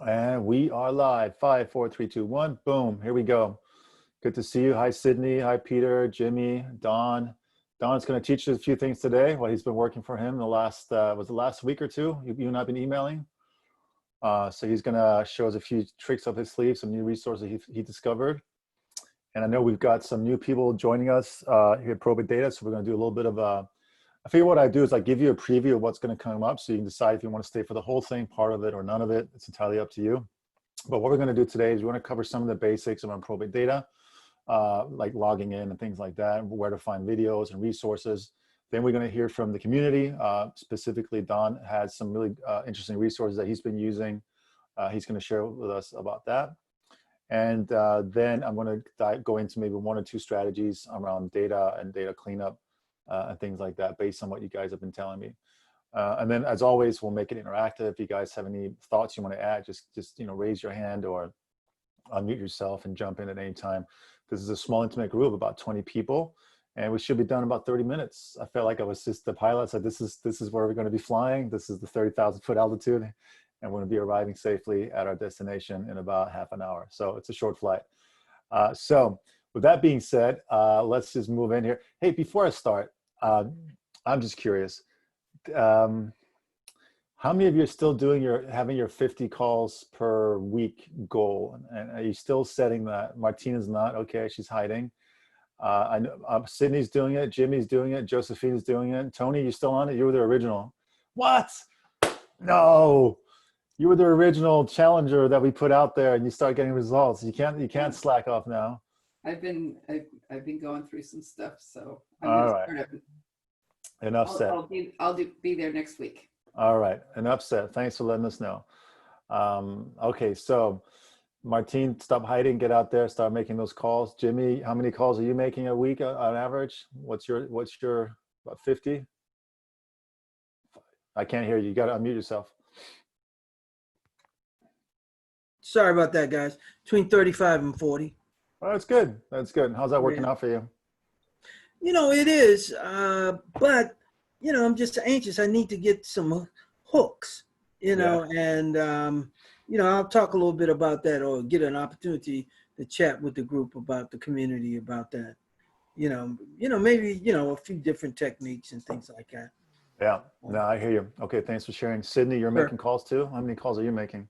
And we are live. 5, 4, 3, 2, 1. Boom. Here we go. Good to see you. Hi, Sydney. Hi, Peter, Jimmy, Don. Don's going to teach us a few things today. Well, he's been working for him the last, was the last week or two? You and I have been emailing. So he's going to show us a few tricks up his sleeve, some new resources he discovered. And I know we've got some new people joining us here at ProbateData. So we're going to do a little bit of I figure what I do is I give you a preview of what's going to come up so you can decide if you want to stay for the whole thing, part of it, or none of it. It's entirely up to you. But what we're going to do today is we're going to cover some of the basics around probate data, like logging in and things like that, where to find videos and resources. Then we're going to hear from the community. Specifically, Don has some really interesting resources that he's been using. He's going to share with us about that. And then I'm going to go into maybe 1 or 2 strategies around data and data cleanup. And things like that based on what you guys have been telling me. And then as always, we'll make it interactive. If you guys have any thoughts you want to add, just raise your hand or unmute yourself and jump in at any time. This is a small intimate group of about 20 people and we should be done in about 30 minutes. I felt like I was just the pilot said, this is where we're going to be flying. This is the 30,000 foot altitude and we're going to be arriving safely at our destination in about half an hour. So it's a short flight. So with that being said, let's just move in here. Hey, before I start, I'm just curious. How many of you are still having your 50 calls per week goal? And are you still setting that? Martina's not, okay, she's hiding. I know Sydney's doing it, Jimmy's doing it, Josephine's doing it. Tony, you still on it? You were the original. What? No. You were the original challenger that we put out there and you start getting results. You can't slack off now. I've been going through some stuff, so I'm all gonna right. start up. Enough said. I'll be there next week. All right, enough said. Thanks for letting us know. Okay, so Martine, stop hiding, get out there, start making those calls. Jimmy, how many calls are you making a week on average? What's your about 50? I can't hear you. You got to unmute yourself. Sorry about that, guys. Between 35 and 40. Oh, that's good. That's good. How's that working out for you? You know, it is, but, you know, I'm just anxious. I need to get some hooks, you know, and, you know, I'll talk a little bit about that or get an opportunity to chat with the group about the community about that. You know, maybe, you know, a few different techniques and things like that. Yeah, no, I hear you. Okay, thanks for sharing. Sydney, you're making calls too? How many calls are you making?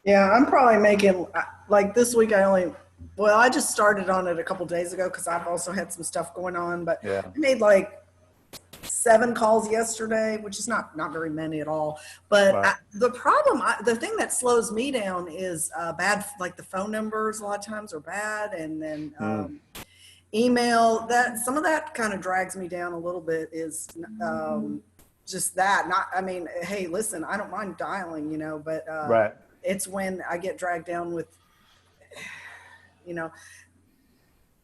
Yeah, I'm probably making, like this week I just started on it a couple days ago because I've also had some stuff going on, but I made like 7 calls yesterday, which is not very many at all. But the thing that slows me down is bad, like the phone numbers a lot of times are bad. And then email, some of that kind of drags me down a little bit is just that. I mean, hey, listen, I don't mind dialing, you know, but it's when I get dragged down with, you know,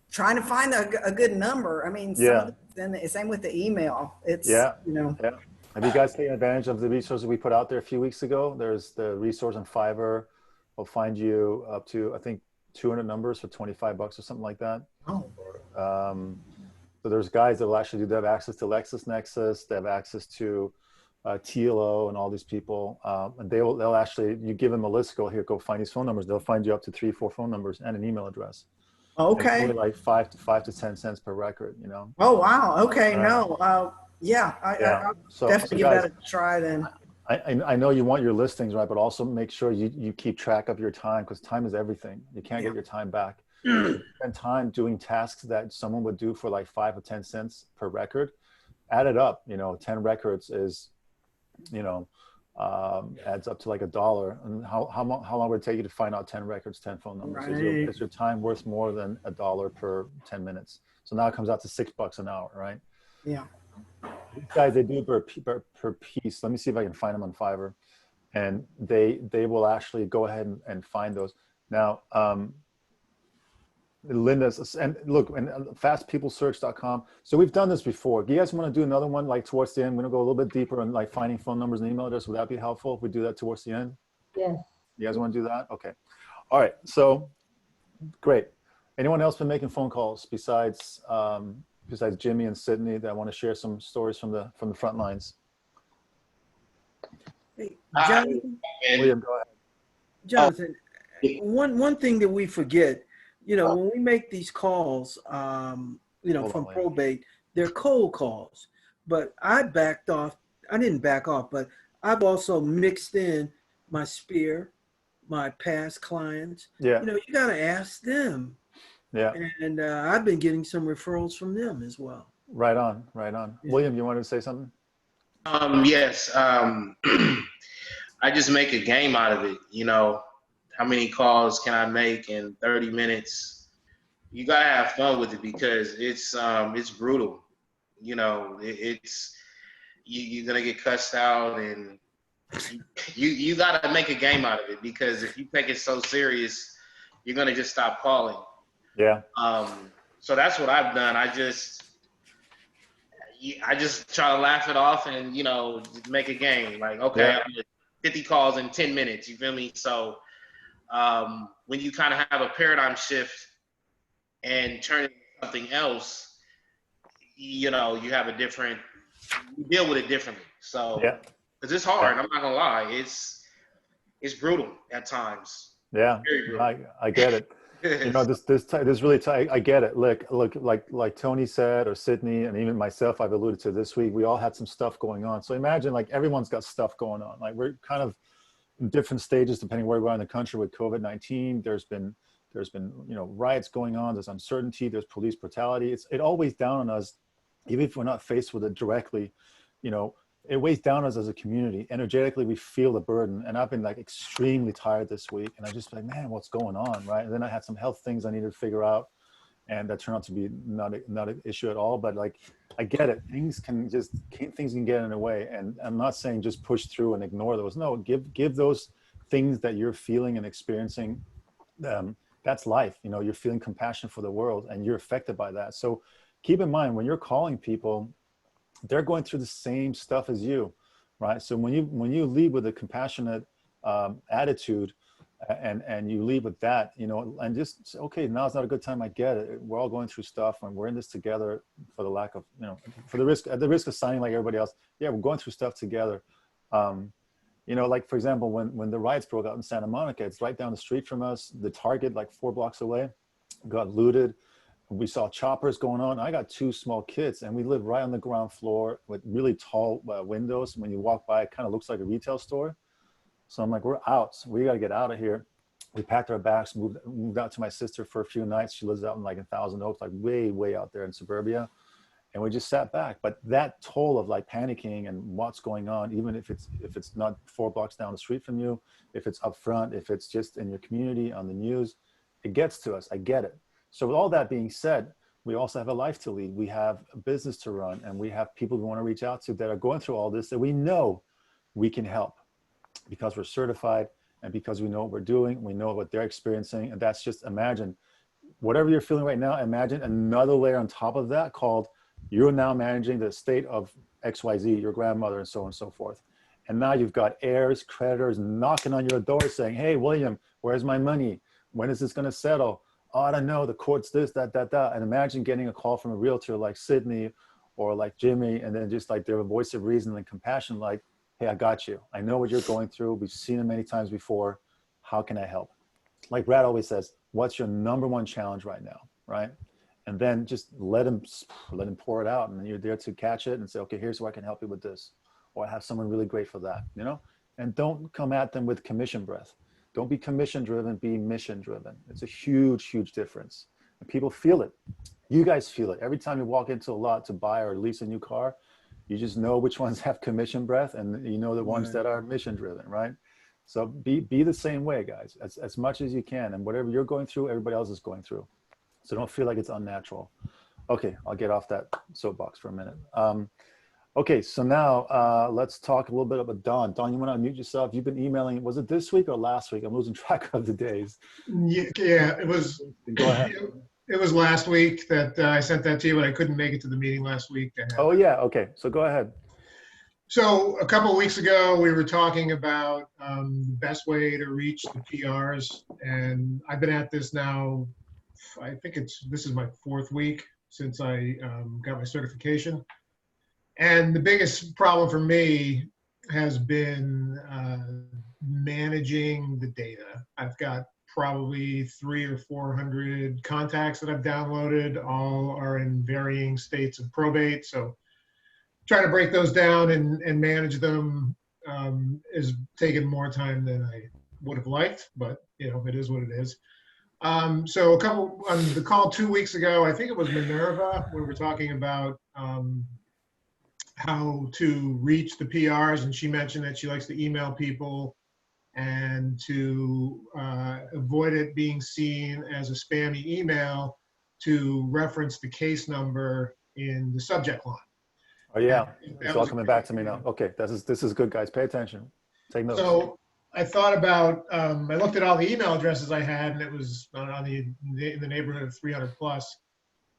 trying to find a good number. I mean, same with the email. It's, you know. Yeah. Have you guys taken advantage of the resources we put out there a few weeks ago? There's the resource on Fiverr. Will find you up to, I think, 200 numbers for 25 bucks or something like that. Oh. So there's guys that will actually they have access to LexisNexis. They have access to TLO and all these people, and they'll actually, you give them a list, go here, go find these phone numbers. They'll find you up to 3 or 4 phone numbers and an email address. Okay. Only like 5 to 10 cents per record, you know? Oh, wow. Okay. No. I'll definitely give that a try then. I know you want your listings, right? But also make sure you keep track of your time because time is everything. You can't get your time back. Spend time doing tasks that someone would do for like 5 or 10 cents per record. Add it up, you know, 10 records is, you know, adds up to like $1. And how long would it take you to find out 10 records, 10 phone numbers? Right. Is your time worth more than $1 per 10 minutes? So now it comes out to $6 an hour, right? Yeah. These guys, they do per piece. Let me see if I can find them on Fiverr. And they will actually go ahead and find those. Now, Linda's, and look, and fastpeoplesearch.com. So we've done this before. Do you guys want to do another one like towards the end? We're going to go a little bit deeper on like finding phone numbers and email addresses. Would that be helpful if we do that towards the end? Yes. You guys want to do that? Okay. All right. So great. Anyone else been making phone calls besides Jimmy and Sydney that want to share some stories from the front lines? Hey, Hi, Jonathan, man. William, go ahead. Jonathan, Yeah. one thing that we forget, Oh, when we make these calls, Hold on, from William. probate, they're cold calls. But I backed off. I didn't back off, but I've also mixed in my sphere, my past clients. Yeah, You got to ask them, yeah. and I've been getting some referrals from them as well. Right on, right on. Yeah. William, you wanted to say something? yes. I just make a game out of it. How many calls can I make in 30 minutes? You gotta have fun with it because it's brutal. It's you're gonna get cussed out, and you gotta make a game out of it because if you take it so serious, you're gonna just stop calling. Yeah, So that's what I've done. I just try to laugh it off and make a game. Like, okay, yeah, I'm gonna 50 calls in 10 minutes. You feel me? So when you kind of have a paradigm shift and turn it into something else, you have you deal with it differently. So yeah, because it's yeah. hard, I'm not gonna lie, it's brutal at times. Yeah, Very brutal. I get it. This really tight. I get it. Look, like Tony said, or Sydney, and even myself, I've alluded to this week. We all had some stuff going on. So imagine, like, everyone's got stuff going on. Like, we're kind of in different stages depending where we are in the country with COVID-19. There's been riots going on. There's uncertainty. There's police brutality. It all weighs down on us, even if we're not faced with it directly. You know, it weighs down us as a community. Energetically, we feel the burden. And I've been like extremely tired this week. And I just like, man, what's going on, right? And then I had some health things I needed to figure out, and that turned out to be not an issue at all. But like, I get it. Things can get in the way. And I'm not saying just push through and ignore those. No, give those things that you're feeling and experiencing. That's life. You're feeling compassion for the world, and you're affected by that. So keep in mind when you're calling people, they're going through the same stuff as you, right? So when you lead with a compassionate attitude, and you lead with that, and just say, okay, now's not a good time. I get it. We're all going through stuff, and we're in this together. For the lack of, for the risk, at the risk of sounding like everybody else, yeah, we're going through stuff together. Like, for example, when the riots broke out in Santa Monica, it's right down the street from us. The Target, like 4 blocks away, got looted. We saw choppers going on. I got 2 small kids, and we live right on the ground floor with really tall windows. When you walk by, it kind of looks like a retail store. So I'm like, we're out. So we got to get out of here. We packed our bags, moved out to my sister for a few nights. She lives out in like in Thousand Oaks, like way, way out there in suburbia. And we just sat back. But that toll of like panicking and what's going on, even if it's not 4 blocks down the street from you, if it's up front, if it's just in your community on the news, it gets to us. I get it. So with all that being said, we also have a life to lead. We have a business to run, and we have people we want to reach out to that are going through all this that we know we can help because we're certified and because we know what we're doing. We know what they're experiencing. And that's just, imagine whatever you're feeling right now, imagine another layer on top of that called you're now managing the state of XYZ, your grandmother, and so on and so forth. And now you've got heirs, creditors knocking on your door saying, hey, William, where's my money? When is this going to settle? Oh, I don't know, the court's this, that. And imagine getting a call from a realtor like Sydney or like Jimmy, and then just like they're a voice of reason and compassion, like, hey, I got you. I know what you're going through. We've seen it many times before. How can I help? Like Brad always says, what's your number one challenge right now, right? And then just let him pour it out, and you're there to catch it and say, okay, here's where I can help you with this. Or I have someone really great for that, And don't come at them with commission breath. Don't be commission driven, be mission driven. It's a huge, huge difference. And people feel it. You guys feel it. Every time you walk into a lot to buy or lease a new car, you just know which ones have commission breath, and you know the ones that are mission driven, right? So be the same way, guys, as much as you can. And whatever you're going through, everybody else is going through. So don't feel like it's unnatural. Okay, I'll get off that soapbox for a minute. Okay, so now let's talk a little bit about Don. Don, you want to unmute yourself? You've been emailing, was it this week or last week? I'm losing track of the days. Yeah, it was. Go ahead. It was last week that I sent that to you, and I couldn't make it to the meeting last week. Oh yeah, okay, so go ahead. So a couple of weeks ago, we were talking about the best way to reach the PRs, and I've been at this now, I think this is my 4th week since I got my certification. And the biggest problem for me has been managing the data. I've got probably 300 or 400 contacts that I've downloaded. All are in varying states of probate. So trying to break those down and manage them is taking more time than I would have liked, but you know, it is what it is. So a couple on the call 2 weeks ago, I think it was Minerva, we were talking about how to reach the PRs, and she mentioned that she likes to email people and to avoid it being seen as a spammy email, to reference the case number in the subject line. Oh yeah, And it's all coming back to me now. Okay, this is good, guys. Pay attention. Take notes. So I thought about, I looked at all the email addresses I had, and it was in the neighborhood of 300 plus,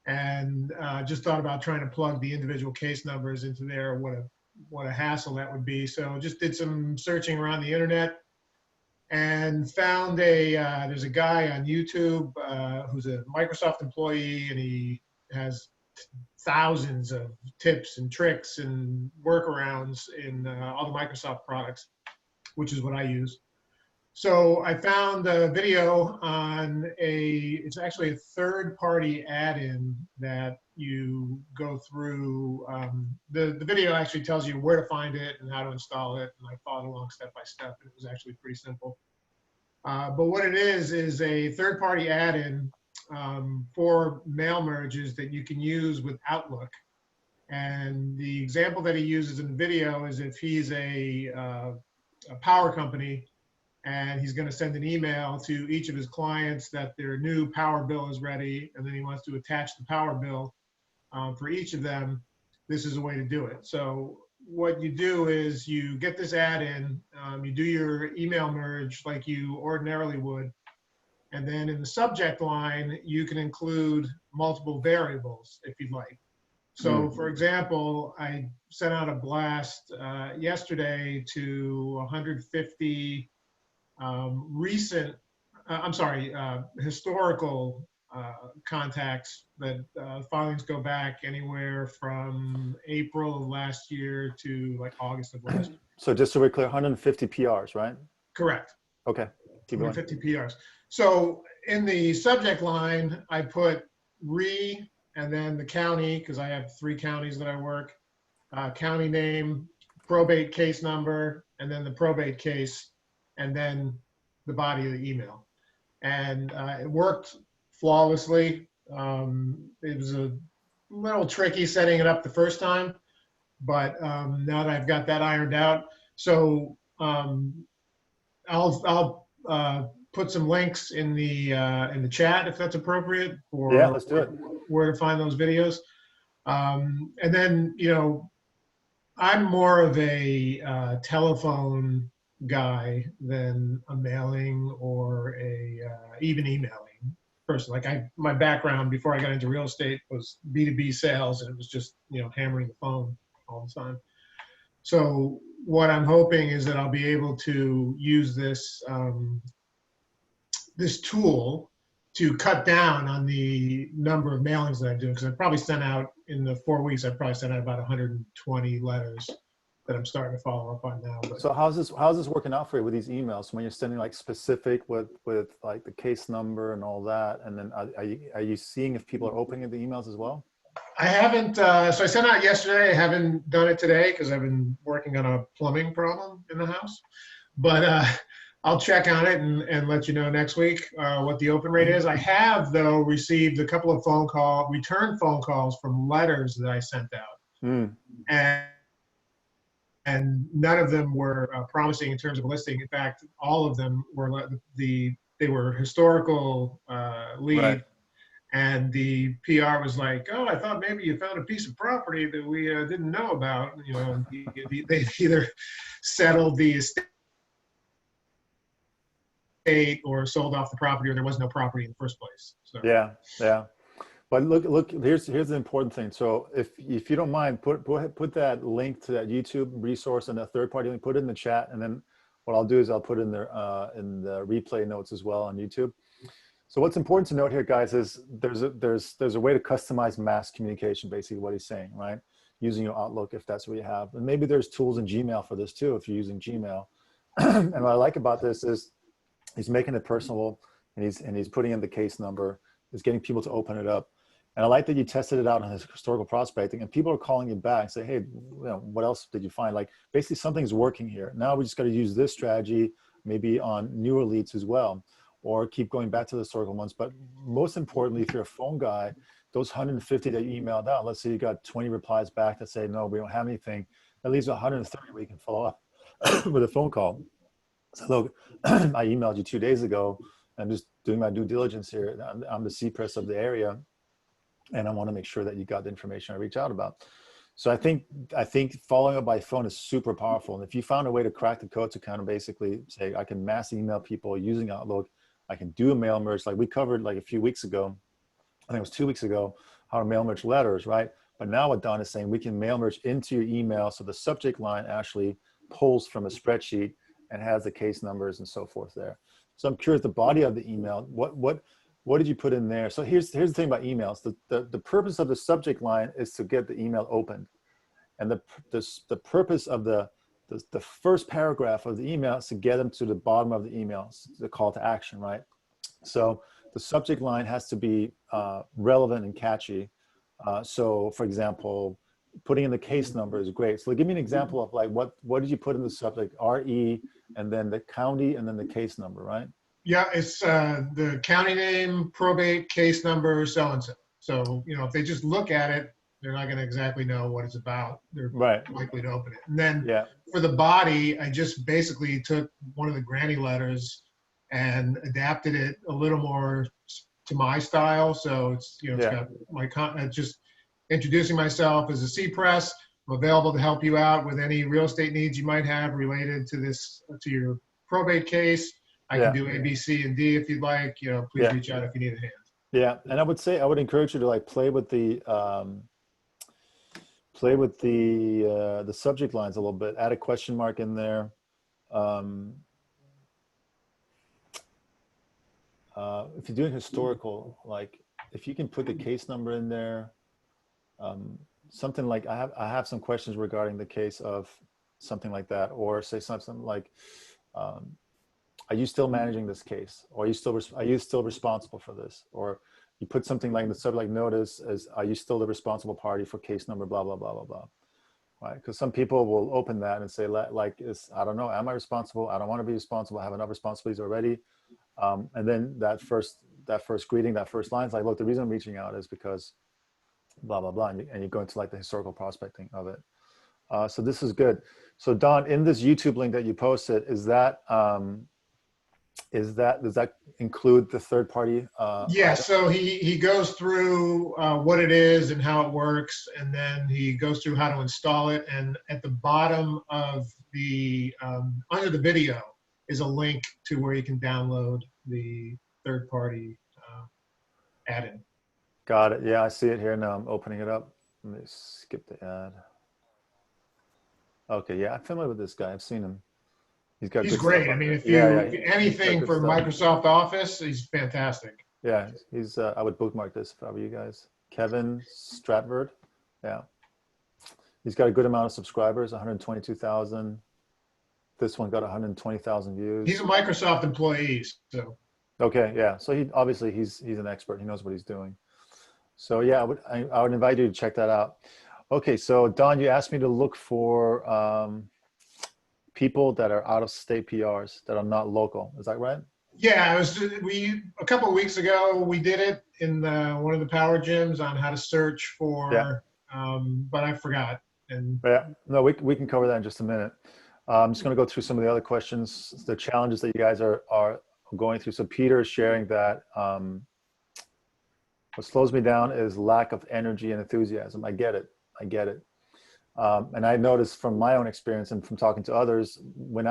and just thought about trying to plug the individual case numbers into there. What a hassle that would be. So just did some searching around the internet and found there's a guy on YouTube who's a Microsoft employee, and he has thousands of tips and tricks and workarounds in all the Microsoft products, which is what I use. So I found a video on it's actually a third-party add-in that you go through. The video actually tells you where to find it and how to install it, and I followed along step by step, and it was actually pretty simple. But what it is a third-party add-in for mail merges that you can use with Outlook. And the example that he uses in the video is if he's a power company and he's going to send an email to each of his clients that their new power bill is ready, and then he wants to attach the power bill for each of them, this is a way to do it. So what you do is you get this add-in, you do your email merge like you ordinarily would, and then in the subject line, you can include multiple variables if you'd like. So for example, I sent out a blast yesterday to 150 historical contacts that filings go back anywhere from April of last year to like August of last year. So just so we're clear, 150 PRs, right? Correct. Okay, keep going. 150 PRs. So in the subject line, I put and then the county, because I have 3 counties that I work, county name, probate case number, and then the probate case, and then the body of the email. And it worked flawlessly. It was a little tricky setting it up the first time, but now that I've got that ironed out, so I'll put some links in the chat if that's appropriate, for yeah, let's do it. Where to find those videos. And then, you know, I'm more of a telephone guy than a mailing or even emailing person. Like my background before I got into real estate was B2B sales, and it was just, you know, hammering the phone all the time. So what I'm hoping is that I'll be able to use this this tool to cut down on the number of mailings that I do, because I probably sent out, in the 4 weeks, I probably sent out about 120 letters that I'm starting to follow up on now. But so how's this working out for you with these emails? When you're sending like specific with like the case number and all that, and then are you seeing if people are opening the emails as well? I haven't, so I sent out yesterday. I haven't done it today because I've been working on a plumbing problem in the house. But I'll check on it and let you know next week what the open rate is. I have, though, received a couple of return phone calls from letters that I sent out. And none of them were promising in terms of listing. In fact, all of them were they were historical lead. Right. And the PR was like, "Oh, I thought maybe you found a piece of property that we didn't know about." You know, they either settled the estate or sold off the property, or there was no property in the first place. So. Yeah. But look. Here's the important thing. So if you don't mind, put that link to that YouTube resource and that third-party link. Put it in the chat, and then what I'll do is I'll put it in the replay notes as well on YouTube. So what's important to note here, guys, is there's a way to customize mass communication. Basically, what he's saying, right? using your Outlook if that's what you have. And maybe there's tools in Gmail for this too, if you're using Gmail. And what I like about this is he's making it personal, and he's putting in the case number. He's getting people to open it up. And I like that you tested it out on his historical prospecting, and people are calling you back and say, hey, what else did you find? Like, basically something's working here. Now we just got to use this strategy maybe on newer leads as well, or keep going back to the historical ones. But most importantly, if you're a phone guy, those 150 that you emailed out, let's say you got 20 replies back that say, no, we don't have anything. That leaves 130 where you can follow up with a phone call. So look, I emailed you 2 days ago. I'm just doing my due diligence here. I'm the CPRES of the area, and I want to make sure that you got the information I reach out about. So I think following up by phone is super powerful. And if you found a way to crack the code to kind of basically say, I can mass email people using Outlook, I can do a mail merge, like we covered like a few weeks ago, I think it was 2 weeks ago, how to mail merge letters, right? But now what Don is saying, we can mail merge into your email. So the subject line actually pulls from a spreadsheet and has the case numbers and so forth there. So I'm curious, the body of the email, what did you put in there? So here's the thing about emails. The purpose of the subject line is to get the email opened. And the purpose of the first paragraph of the email is to get them to the bottom of the email, the call to action, right? So the subject line has to be relevant and catchy. So for example, putting in the case number is great. So give me an example of like, what did you put in the subject, RE, and then the county, and then the case number, right? Yeah, it's the county name, probate, case number, so-and-so. So, if they just look at it, they're not going to exactly know what it's about. They're likely to open it. And then for the body, I just basically took one of the granny letters and adapted it a little more to my style. So it's, it's got my just introducing myself as a CPRES. I'm available to help you out with any real estate needs you might have related to to your probate case. I can do A, B, C, and D if you'd like. Please reach out if you need a hand. Yeah, and I would encourage you to like play with the subject lines a little bit. Add a question mark in there. If you're doing historical, like if you can put the case number in there, something like I have some questions regarding the case of something like that, or say something like, are you still managing this case, or are you still responsible for this? Or you put something like the subject notice as, are you still the responsible party for case number blah blah blah blah blah, right? Because some people will open that and say like, I don't know, am I responsible? I don't want to be responsible. I have enough responsibilities already. And then that first greeting, that first line is like, look, the reason I'm reaching out is because blah blah blah, and you go into like the historical prospecting of it. So this is good. So Don, in this YouTube link that you posted, does that include the third party? Yeah, so he goes through what it is and how it works, and then he goes through how to install it. And at the bottom of the under the video is a link to where you can download the third party add-in. Got it. Yeah, I see it here now. I'm opening it up. Let me skip the ad. Okay, yeah, I'm familiar with this guy. I've seen him. He's great. I mean, if you anything for Microsoft Office, he's fantastic. Yeah, he's. I would bookmark this if I were you guys. Kevin Stratford. Yeah, he's got a good amount of subscribers. 122,000. This one got 120,000 views. He's a Microsoft employee, so. Okay, yeah. So he's an expert. He knows what he's doing. So yeah, I would invite you to check that out. Okay, so Don, you asked me to look for people that are out of state PRs that are not local. Is that right? Yeah, a couple of weeks ago we did it in one of the power gyms on how to search for, but I forgot. And no, we can cover that in just a minute. I'm just going to go through some of the other questions, the challenges that you guys are going through. So Peter is sharing that what slows me down is lack of energy and enthusiasm. I get it. And I noticed from my own experience and from talking to others, when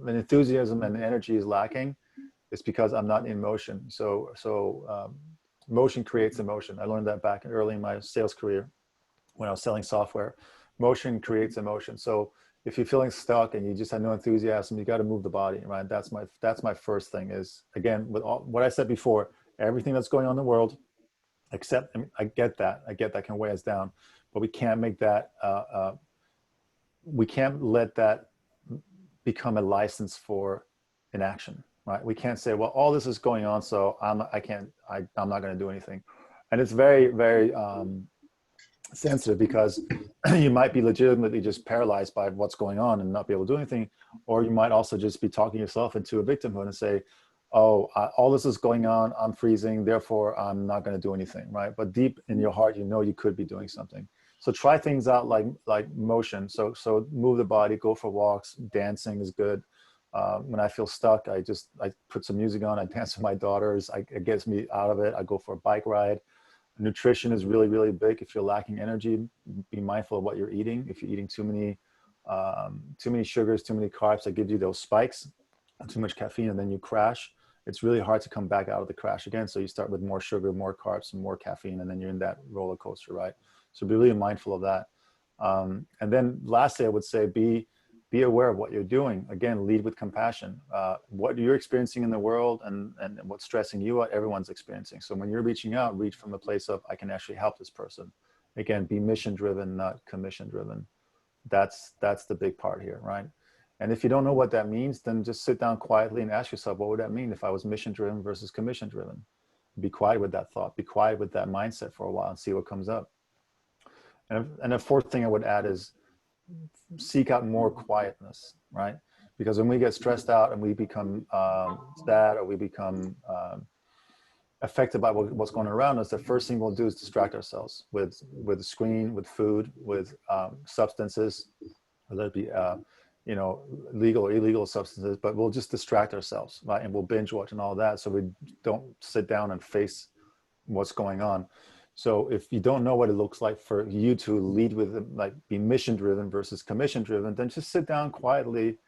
enthusiasm and energy is lacking, it's because I'm not in motion. So motion creates emotion. I learned that back early in my sales career when I was selling software. Motion creates emotion. So if you're feeling stuck and you just have no enthusiasm, you got to move the body, right? That's my first thing is, again, with all what I said before, everything that's going on in the world, except, I get that can weigh us down. but we can't make that, we can't let that become a license for inaction, right? We can't say, well, all this is going on, so I'm not going to do anything. And it's very, very sensitive, because you might be legitimately just paralyzed by what's going on and not be able to do anything. Or you might also just be talking yourself into a victimhood and say, oh, all this is going on, I'm freezing, therefore I'm not going to do anything, right? But deep in your heart, you know you could be doing something. So try things out like motion. So move the body, go for walks. Dancing is good. When I feel stuck, I put some music on. I dance with my daughters. It gets me out of it. I go for a bike ride. Nutrition is really, really big. If you're lacking energy, be mindful of what you're eating. If you're eating too many sugars, too many carbs, that gives you those spikes, too much caffeine, and then you crash. It's really hard to come back out of the crash again. So you start with more sugar, more carbs, and more caffeine, and then you're in that roller coaster, right? So be really mindful of that. And then lastly, I would say be aware of what you're doing. Again, lead with compassion. What you're experiencing in the world and what's stressing you out, everyone's experiencing. So when you're reaching out, reach from a place of, I can actually help this person. Again, be mission-driven, not commission-driven. That's the big part here, right? And if you don't know what that means, then just sit down quietly and ask yourself, what would that mean if I was mission-driven versus commission-driven? Be quiet with that thought. Be quiet with that mindset for a while and see what comes up. And a fourth thing I would add is seek out more quietness, right? Because when we get stressed out and we become sad, or we become affected by what's going on around us, the first thing we'll do is distract ourselves with the screen, with food, with substances, whether it be legal or illegal substances, but we'll just distract ourselves, right? And we'll binge watch and all that, so we don't sit down and face what's going on. So if you don't know what it looks like for you to lead with, like, be mission driven versus commission driven, then just sit down quietly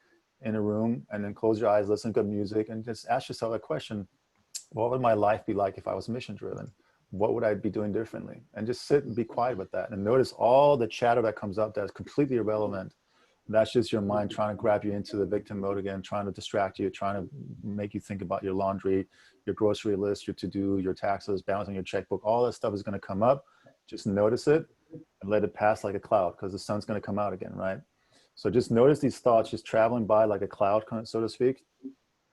in a room and then close your eyes, listen to good music, and just ask yourself a question: what would my life be like if I was mission driven? What would I be doing differently? And just sit and be quiet with that, and notice all the chatter that comes up that's completely irrelevant. That's just your mind trying to grab you into the victim mode again, trying to distract you, trying to make you think about your laundry, your grocery list, your to-do, your taxes, balance on your checkbook. All that stuff is going to come up. Just notice it and let it pass like a cloud, because the sun's going to come out again, right? So just notice these thoughts just traveling by like a cloud, so to speak.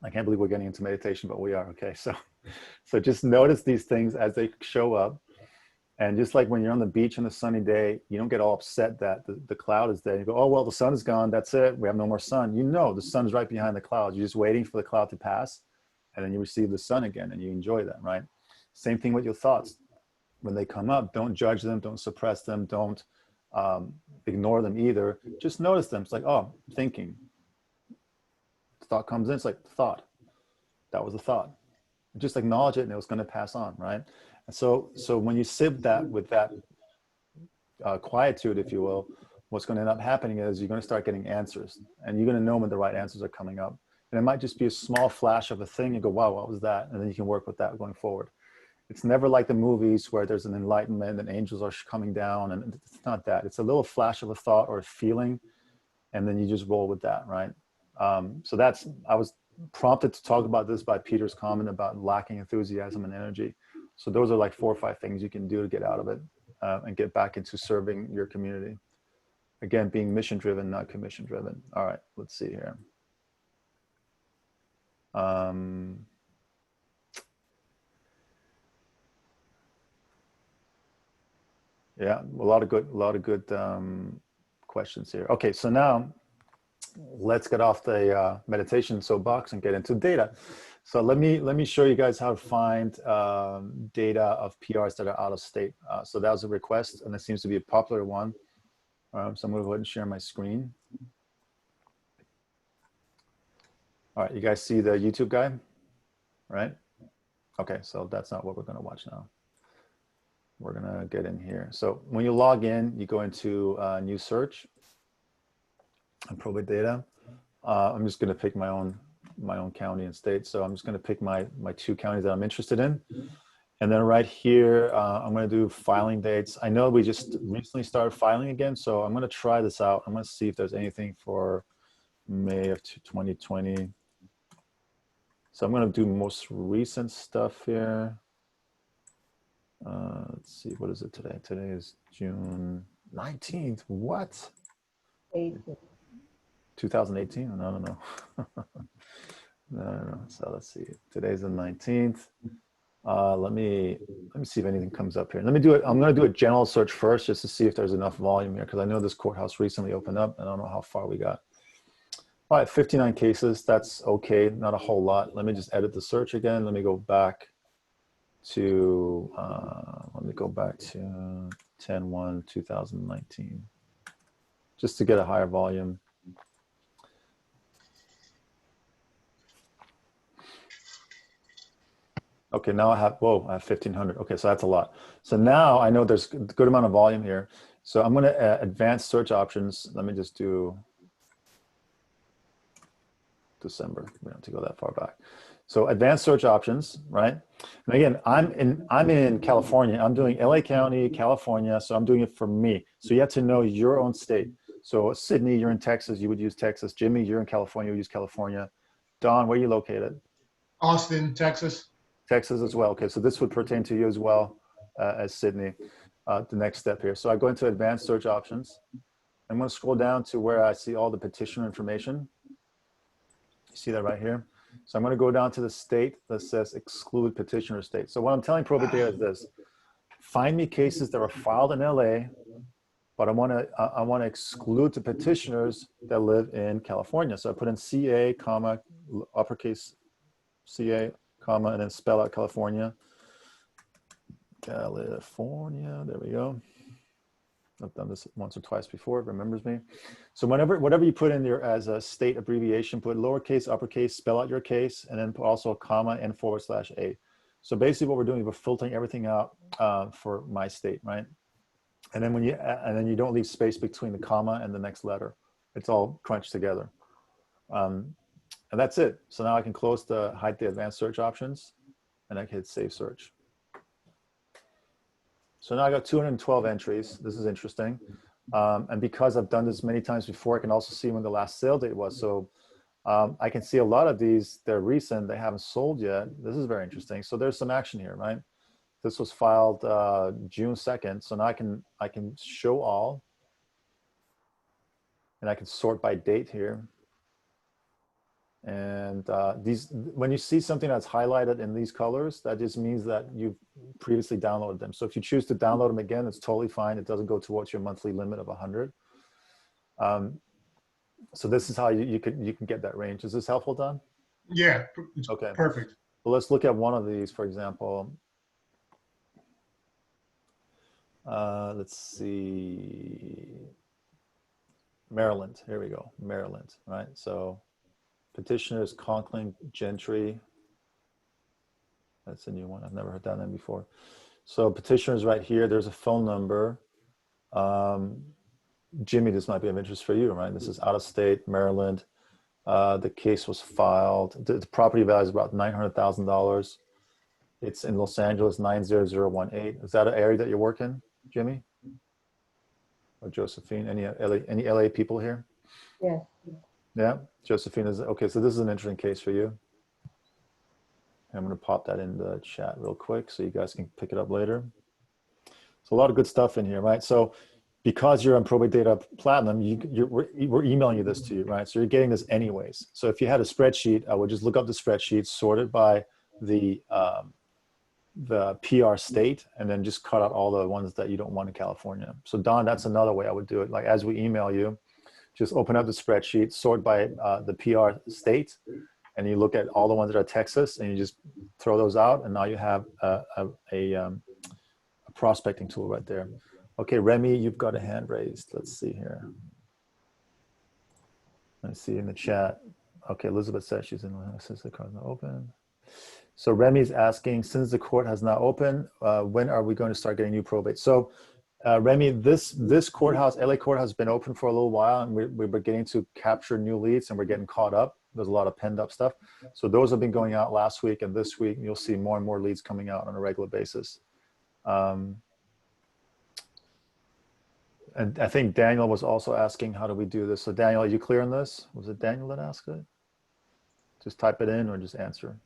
I can't believe we're getting into meditation, but we are. Okay, so just notice these things as they show up. And just like when you're on the beach on a sunny day, you don't get all upset that the cloud is there. You go, oh, well, the sun is gone. That's it. We have no more sun. You know, the sun is right behind the clouds. You're just waiting for the cloud to pass, and then you receive the sun again, and you enjoy that, right? Same thing with your thoughts. When they come up, don't judge them. Don't suppress them. Don't ignore them either. Just notice them. It's like, oh, thinking. Thought comes in. It's like, thought. That was a thought. Just acknowledge it, and it was going to pass on, right? And so when you sit with that quietude, if you will, what's going to end up happening is you're going to start getting answers, and you're going to know when the right answers are coming up. And it might just be a small flash of a thing. You go, wow, what was that? And then you can work with that going forward. It's never like the movies where there's an enlightenment and angels are coming down, and it's not that. It's a little flash of a thought or a feeling, and then you just roll with that, right? So I was prompted to talk about this by Peter's comment about lacking enthusiasm and energy. So those are like 4 or 5 things you can do to get out of it and get back into serving your community. Again, being mission driven, not commission driven. All right, let's see here. Yeah, a lot of good questions here. Okay, so now let's get off the meditation soapbox and get into data. So let me show you guys how to find data of PRs that are out of state. So that was a request, and it seems to be a popular one. So I'm going to go ahead and share my screen. All right, you guys see the YouTube guide, right? Okay, so that's not what we're going to watch now. We're going to get in here. So when you log in, you go into new search and probate data. I'm just going to pick my own county and state. So I'm just going to pick my 2 counties that I'm interested in. And then right here, I'm going to do filing dates. I know we just recently started filing again, so I'm going to try this out. I'm going to see if there's anything for May of 2020. So I'm going to do most recent stuff here. Let's see, what is it today? Today is June 19th, what? 8. 2018? No, no, no. No, no, no. So let's see. Today's the 19th. Let me see if anything comes up here. Let me do it. I'm going to do a general search first just to see if there's enough volume here because I know this courthouse recently opened up. I don't know how far we got. All right, 59 cases. That's okay. Not a whole lot. Let me just edit the search again. Let me go back to 10/1/2019 just to get a higher volume. Okay, now I have 1,500. Okay, so that's a lot. So now I know there's a good amount of volume here. So I'm going to advanced search options. Let me just do December. We don't have to go that far back. So advanced search options, right? And again, I'm in California. I'm doing LA County, California. So I'm doing it for me. So you have to know your own state. So Sydney, you're in Texas. You would use Texas. Jimmy, you're in California. You would use California. Don, where are you located? Austin, Texas. Texas as well. Okay, so this would pertain to you as well as Sydney. The next step here. So I go into advanced search options. I'm going to scroll down to where I see all the petitioner information. You see that right here? So I'm going to go down to the state that says exclude petitioner state. So what I'm telling Probate Data is this: find me cases that are filed in LA, but I want to exclude the petitioners that live in California. So I put in CA, comma, uppercase CA, comma, and then spell out California. California, there we go. I've done this once or twice before, it remembers me. So whatever you put in there as a state abbreviation, put lowercase, uppercase, spell out your case, and then put also a comma and /A. So basically what we're doing, we're filtering everything out for my state, right? And then then you don't leave space between the comma and the next letter. It's all crunched together. And that's it. So now I can hide the advanced search options, and I can hit save search. So now I got 212 entries. This is interesting. And because I've done this many times before, I can also see when the last sale date was. So I can see a lot of these, they're recent, they haven't sold yet. This is very interesting. So there's some action here, right? This was filed June 2nd. So now I can show all, and I can sort by date here. And when you see something that's highlighted in these colors, that just means that you've previously downloaded them. So if you choose to download them again, it's totally fine. It doesn't go towards your monthly limit of 100. So this is how you can get that range. Is this helpful, Don? Yeah. Okay. Perfect. Well, let's look at one of these, for example. Let's see. Maryland. Here we go. Maryland, right? So petitioners, Conklin Gentry. That's a new one. I've never heard that name before. So petitioners right here. There's a phone number. Jimmy, this might be of interest for you, right? This is out of state, Maryland. The case was filed. The property value is about $900,000. It's in Los Angeles, 90018. Is that an area that you work in, Jimmy? Or Josephine? Any LA people here? Yes. Yeah, Josephine is okay. So this is an interesting case for you. I'm going to pop that in the chat real quick so you guys can pick it up later. So a lot of good stuff in here, right? So because you're on Probate Data Platinum, we're emailing you this to you, right? So you're getting this anyways. So if you had a spreadsheet, I would just look up the spreadsheet, sort it by the PR state, and then just cut out all the ones that you don't want in California. So Don, that's another way I would do it. Like as we email you, just open up the spreadsheet, sort by the PR state, and you look at all the ones that are Texas, and you just throw those out, and now you have a prospecting tool right there. Okay, Remy, you've got a hand raised. Let's see here. Let's see in the chat. Okay, Elizabeth says she's in since the court's not open. So Remy's asking, since the court has not opened, when are we going to start getting new probate? So Remy, this courthouse, LA courthouse, has been open for a little while, and we're beginning to capture new leads, and we're getting caught up. There's a lot of penned up stuff. So those have been going out last week and this week, and you'll see more and more leads coming out on a regular basis. And I think Daniel was also asking, how do we do this? So Daniel, are you clear on this? Was it Daniel that asked it? Just type it in or just answer.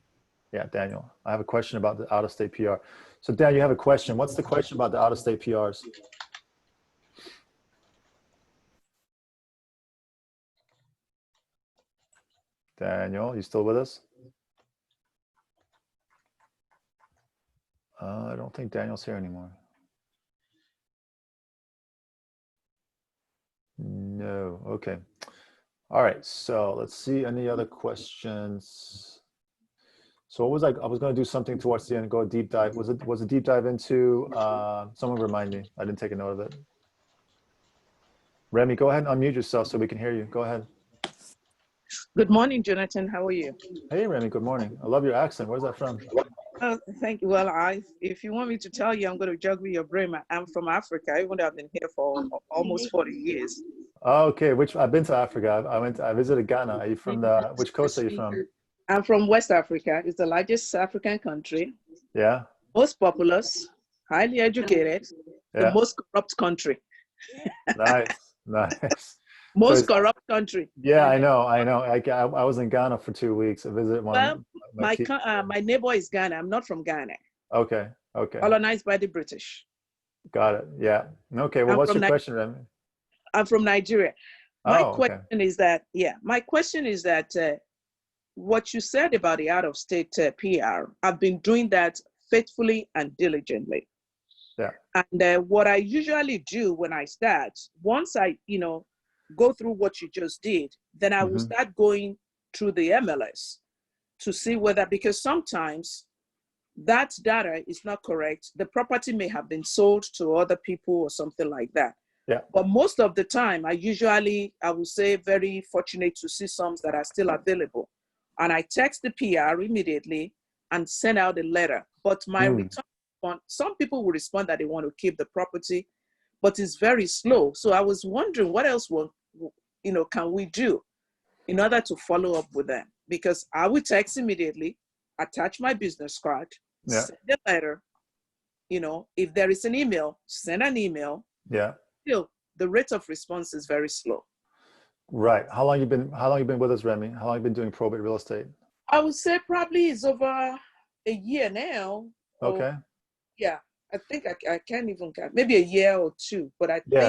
Yeah, Daniel, I have a question about the out-of-state PR. So Dan, you have a question. What's the question about the out-of-state PRs? Daniel, you still with us? I don't think Daniel's here anymore. No, okay. All right, so let's see, any other questions? So what was I was going to do something towards the end, go a deep dive. Was a deep dive into, someone remind me, I didn't take a note of it. Remy, go ahead and unmute yourself so we can hear you. Go ahead. Good morning, Jonathan. How are you? Hey, Remy, good morning. I love your accent. Where's that from? Oh, thank you. Well, if you want me to tell you, I'm going to juggle your brain. I'm from Africa, even though I've been here for almost 40 years. Okay, I've been to Africa. I visited Ghana. Are you from which coast are you from? I'm from West Africa. It's the largest African country. Yeah. Most populous, highly educated, the Yeah. most corrupt country. Nice, nice. Most corrupt country. Yeah, I know. I was in Ghana for 2 weeks. I visited one. Well, my neighbor is Ghana. I'm not from Ghana. Okay, okay. Colonized by the British. Got it. Yeah. Okay. Well, what's your question, Remy? I'm from Nigeria. My okay. question is that, what you said about the out-of-state PR, I've been doing that faithfully and diligently. Yeah. And what I usually do when I start, once I, go through what you just did, then I will start going through the MLS to see whether, because sometimes that data is not correct. The property may have been sold to other people or something like that. Yeah. But most of the time, I would say very fortunate to see some that are still available. And I text the PR immediately and send out a letter. But my return, some people will respond that they want to keep the property, but it's very slow. So I was wondering what else can we do in order to follow up with them? Because I will text immediately, attach my business card, send a letter. If there is an email, send an email. Yeah. Still, the rate of response is very slow. Right. How long you been with us, Remy? How long you been doing probate real estate? I would say probably it's over a year now. Okay. Yeah. I think I can't even count. Maybe a year or two, but I think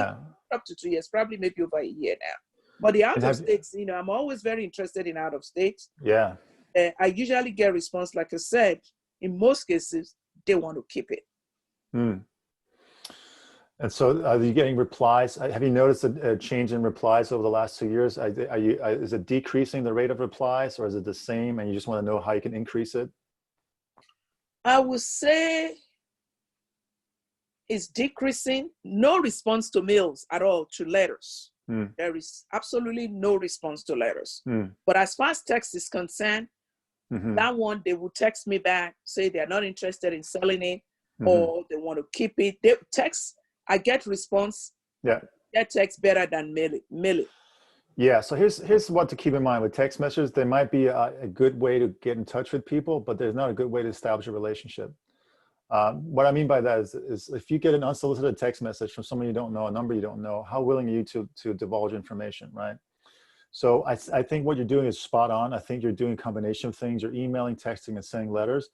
up to 2 years, probably maybe over a year now. But the out of states, I'm always very interested in out of states. Yeah. I usually get response, like I said, in most cases, they want to keep it. And so are you getting replies? Have you noticed a change in replies over the last 2 years? Is it decreasing the rate of replies, or is it the same and you just want to know how you can increase it? I would say it's decreasing. No response to mails at all, to letters. There is absolutely no response to letters. But as far as text is concerned, that one, they will text me back, say they're not interested in selling it, or they want to keep it. They text, I get response. Yeah. Get text better than mail it. Yeah, so here's what to keep in mind with text messages. There might be a good way to get in touch with people, but there's not a good way to establish a relationship. What I mean by that is if you get an unsolicited text message from someone you don't know, a number you don't know, how willing are you to divulge information, right? So I think what you're doing is spot on. I think you're doing a combination of things. You're emailing, texting, and sending letters.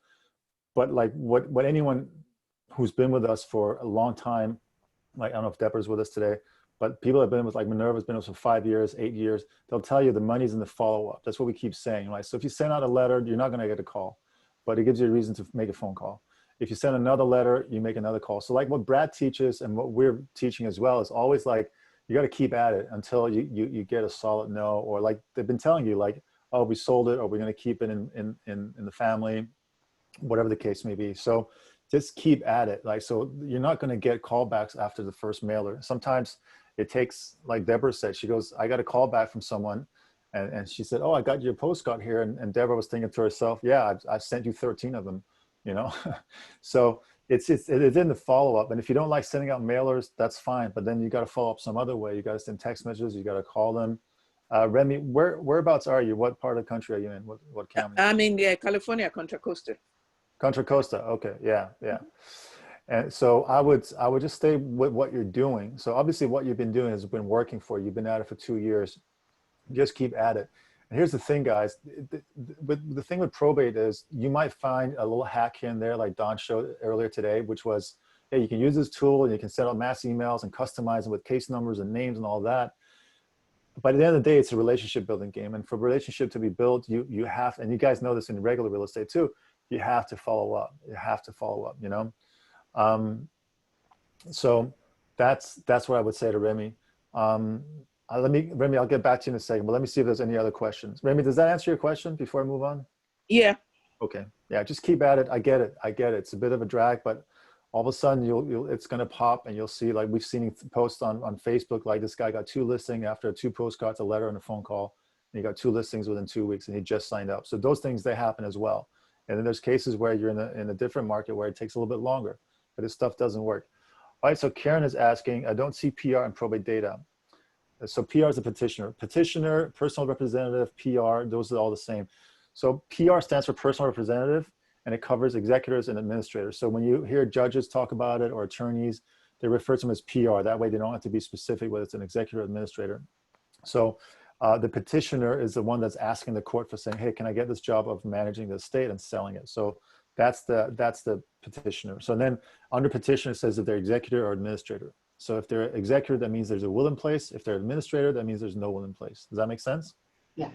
But like what anyone who's been with us for a long time, like I don't know if Deborah's with us today, but people have been with, like Minerva's been with us for 5 years, 8 years, they'll tell you the money's in the follow-up. That's what we keep saying, right? So if you send out a letter, you're not gonna get a call, but it gives you a reason to make a phone call. If you send another letter, you make another call. So like what Brad teaches and what we're teaching as well is always like, you got to keep at it until you get a solid no, or like they've been telling you like, oh, we sold it, or we're going to keep it in the family, whatever the case may be. So just keep at it. Like, so you're not going to get callbacks after the first mailer. Sometimes it takes, like Deborah said, she goes, I got a call back from someone. And she said, oh, I got your postcard here. And Deborah was thinking to herself, yeah, I've sent you 13 of them, you know? So it is in the follow-up. And if you don't like sending out mailers, that's fine. But then you got to follow up some other way. You got to send text messages. You got to call them. Remy, whereabouts are you? What part of the country are you in? What county? I'm in California, Contra Costa. Contra Costa. Okay. Yeah. Yeah. And so I would just stay with what you're doing. So obviously what you've been doing has been working for you. You've been at it for 2 years. Just keep at it. And here's the thing, guys. The thing with probate is you might find a little hack here and there, like Don showed earlier today, which was, hey, you can use this tool and you can send out mass emails and customize them with case numbers and names and all that. by the end of the day, it's a relationship building game. And for relationship to be built, you have, and you guys know this in regular real estate too, you have to follow up. You have to follow up, you know? So that's what I would say to Remy. Remy, I'll get back to you in a second, but let me see if there's any other questions. Remy, does that answer your question before I move on? Yeah. Okay. Yeah, just keep at it. I get it. It's a bit of a drag, but all of a sudden it's going to pop, and you'll see, like we've seen posts on Facebook, like this guy got 2 listings after 2 postcards, a letter, and a phone call, and he got 2 listings within 2 weeks, and he just signed up. So those things, they happen as well. And then there's cases where you're in a different market where it takes a little bit longer, but this stuff doesn't work. All right, so Karen is asking, I don't see PR and probate data. So PR is a petitioner. Petitioner, personal representative, PR, those are all the same. So PR stands for personal representative, and it covers executors and administrators. So when you hear judges talk about it or attorneys, they refer to them as PR. That way they don't have to be specific whether it's an executor or administrator. So the petitioner is the one that's asking the court for saying, hey, can I get this job of managing the estate and selling it? So that's the petitioner. So then under petitioner, it says if they're executor or administrator. So if they're executor, that means there's a will in place. If they're administrator, that means there's no will in place. Does that make sense? Yeah.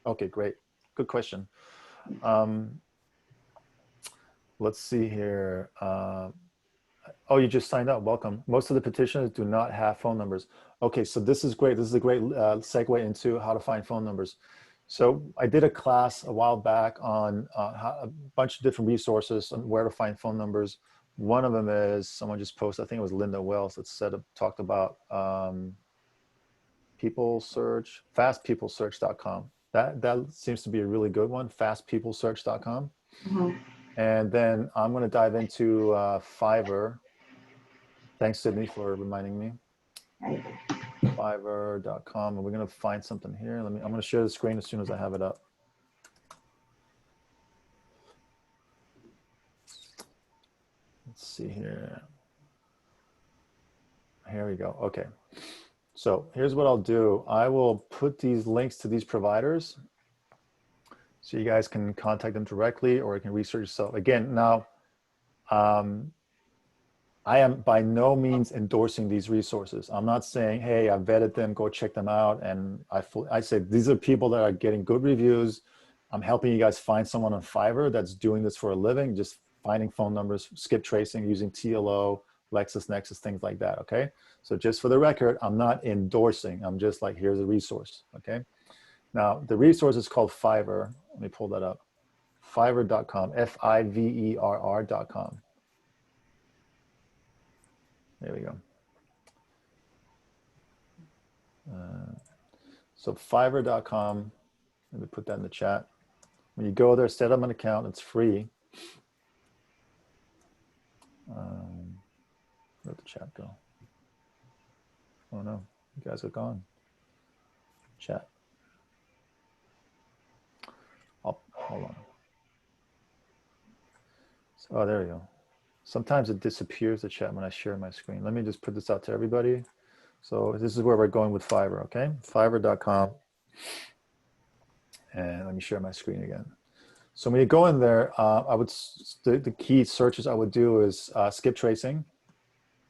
Okay, great. Good question. Let's see here. Oh, you just signed up. Welcome. Most of the petitioners do not have phone numbers. Okay, so this is great. This is a great segue into how to find phone numbers. So I did a class a while back on a bunch of different resources on where to find phone numbers. One of them is, someone just posted, I think it was Linda Wells, that talked about people search, fastpeoplesearch.com. That seems to be a really good one, fastpeoplesearch.com. Mm-hmm. And then I'm going to dive into Fiverr. Thanks, Sydney, for reminding me. Right. Fiverr.com, and we're going to find something here. I'm going to share the screen as soon as I have it up. Let's see here. Here we go. Okay. So here's what I'll do. I will put these links to these providers so you guys can contact them directly, or you can research yourself. Again, now, I am by no means endorsing these resources. I'm not saying, hey, I vetted them, go check them out. And I say, these are people that are getting good reviews. I'm helping you guys find someone on Fiverr that's doing this for a living, just finding phone numbers, skip tracing, using TLO, LexisNexis, things like that, okay? So just for the record, I'm not endorsing. I'm just like, here's a resource, okay? Now, the resource is called Fiverr. Let me pull that up. Fiverr.com, Fiverr.com. There we go. So Fiverr.com, let me put that in the chat. When you go there, set up an account, it's free. Where'd the chat go? Oh no, you guys are gone. Chat. Oh, hold on. Oh, there we go. Sometimes it disappears, the chat, when I share my screen. Let me just put this out to everybody. So this is where we're going with Fiverr, okay? Fiverr.com. And let me share my screen again. So when you go in there, the key searches I would do is skip tracing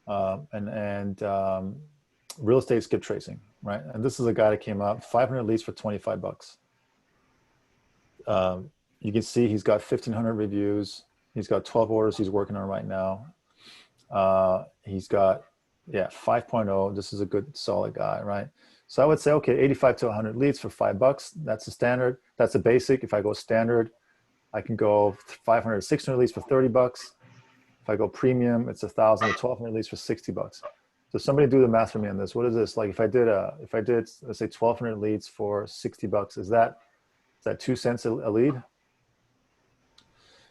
and real estate skip tracing, right? And this is a guy that came out, 500 leads for 25 bucks. You can see he's got 1,500 reviews. He's got 12 orders he's working on right now. He's got, 5.0. This is a good, solid guy, right? So I would say, okay, 85 to 100 leads for $5. That's the standard. That's the basic. If I go standard, I can go 500 to 600 leads for 30 bucks. If I go premium, it's 1,000 to 1,200 leads for 60 bucks. So somebody do the math for me on this. What is this? Like if I did, let's say 1,200 leads for 60 bucks, is that 2 cents a lead?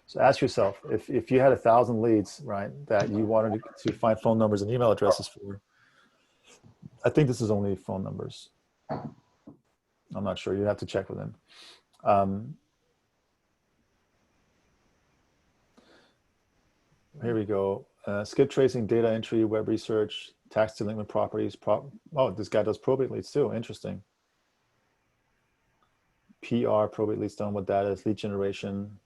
So ask yourself, if you had 1,000 leads, right, that you wanted to find phone numbers and email addresses for, I think this is only phone numbers. I'm not sure. You'd have to check with them. Here we go. Skip tracing, data entry, web research, tax delinquent properties. Oh, this guy does probate leads too. Interesting. PR, probate leads, done what that is, lead generation,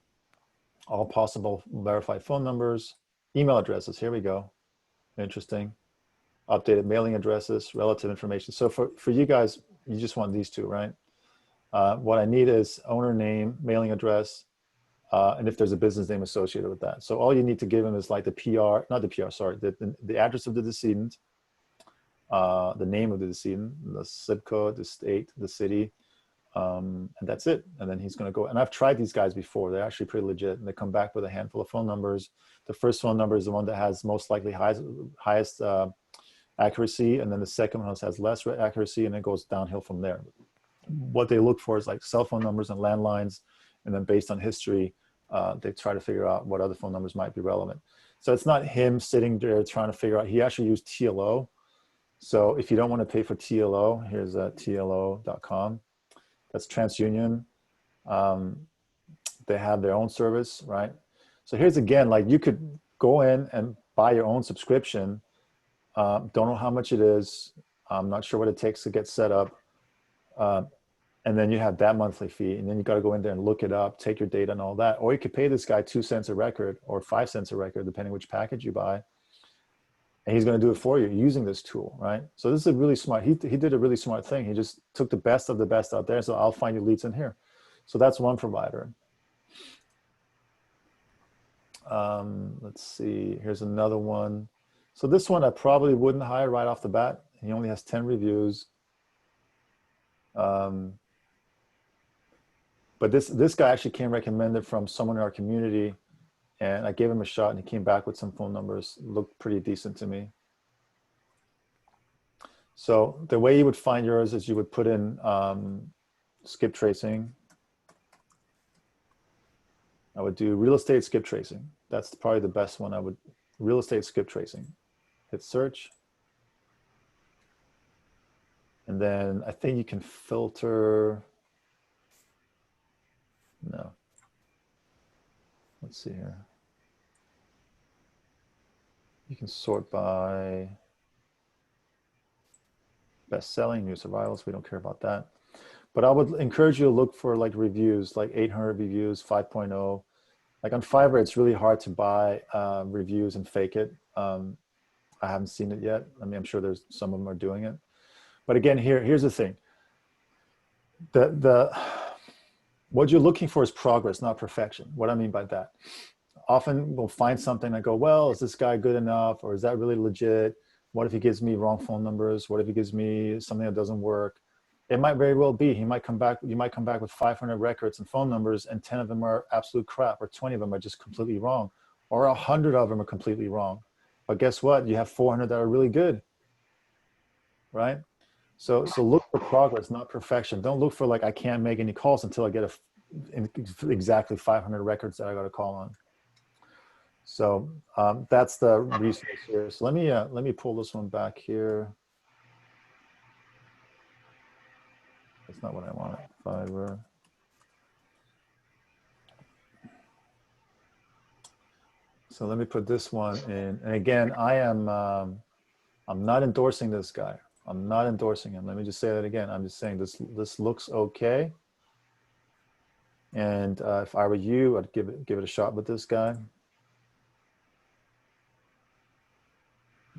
all possible verified phone numbers, email addresses. Here we go. Interesting. Updated mailing addresses, relative information. So for you guys, you just want these two, right? What I need is owner name, mailing address, and if there's a business name associated with that. So all you need to give him is like the PR, not the PR, sorry, the address of the decedent, the name of the decedent, the zip code, the state, the city, and that's it. And then he's going to go. And I've tried these guys before. They're actually pretty legit. And they come back with a handful of phone numbers. The first phone number is the one that has most likely highest accuracy. And then the second one has less accuracy, and it goes downhill from there. What they look for is like cell phone numbers and landlines. And then based on history, they try to figure out what other phone numbers might be relevant. So it's not him sitting there trying to figure out. He actually used TLO. So if you don't want to pay for TLO, here's TLO.com. That's TransUnion. They have their own service, right? So here's again, like you could go in and buy your own subscription. Don't know how much it is. I'm not sure what it takes to get set up. And then you have that monthly fee, and then you got to go in there and look it up, take your data and all that. Or you could pay this guy 2 cents a record or 5 cents a record, depending which package you buy. And he's going to do it for you using this tool, right? So this is a really smart, he did a really smart thing. He just took the best of the best out there. So I'll find you leads in here. So that's one provider. Let's see, here's another one. So this one I probably wouldn't hire right off the bat. He only has 10 reviews. But this guy actually came recommended from someone in our community, and I gave him a shot, and he came back with some phone numbers. Looked pretty decent to me. So the way you would find yours is you would put in skip tracing. I would do real estate skip tracing. That's probably the best one. I would real estate skip tracing. Hit search. And then I think you can filter. No. Let's see here. You can sort by best-selling, new survivals. We don't care about that. But I would encourage you to look for like reviews, like 800 reviews, 5.0. Like on Fiverr, it's really hard to buy reviews and fake it. I haven't seen it yet. I mean, I'm sure there's some of them are doing it. But again, here's the thing. What you're looking for is progress, not perfection. What I mean by that, often we'll find something and go, well, is this guy good enough? Or is that really legit? What if he gives me wrong phone numbers? What if he gives me something that doesn't work? It might very well be. He might come back, you might come back with 500 records and phone numbers, and 10 of them are absolute crap, or 20 of them are just completely wrong, or 100 of them are completely wrong. But guess what? You have 400 that are really good, right? So look for progress, not perfection. Don't look for like, I can't make any calls until I get exactly 500 records that I got to call on. So that's the resource here. So let me pull this one back here. That's not what I wanted. Fiverr. So let me put this one in. And again, I'm not endorsing this guy. I'm not endorsing him. Let me just say that again. I'm just saying this looks okay. And if I were you, I'd give it a shot with this guy.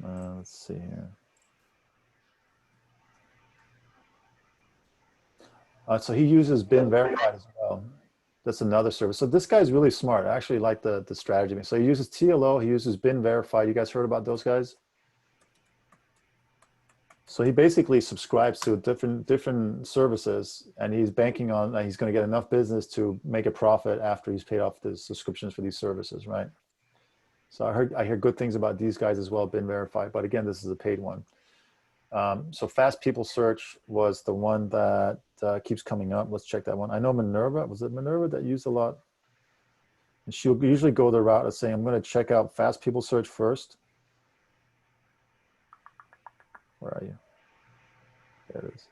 Let's see here. So he uses bin verified as well. That's another service. So this guy's really smart. I actually like the strategy. So he uses TLO. He uses bin verified. You guys heard about those guys? So he basically subscribes to different services, and he's banking on he's going to get enough business to make a profit after he's paid off the subscriptions for these services, right? So I hear good things about these guys as well, bin verified. But again, this is a paid one. So Fast People Search was the one that keeps coming up. Let's check that one. I know Minerva. Was it Minerva that used a lot? And she'll usually go the route of saying, I'm going to check out Fast People Search first. Where are you? There it is.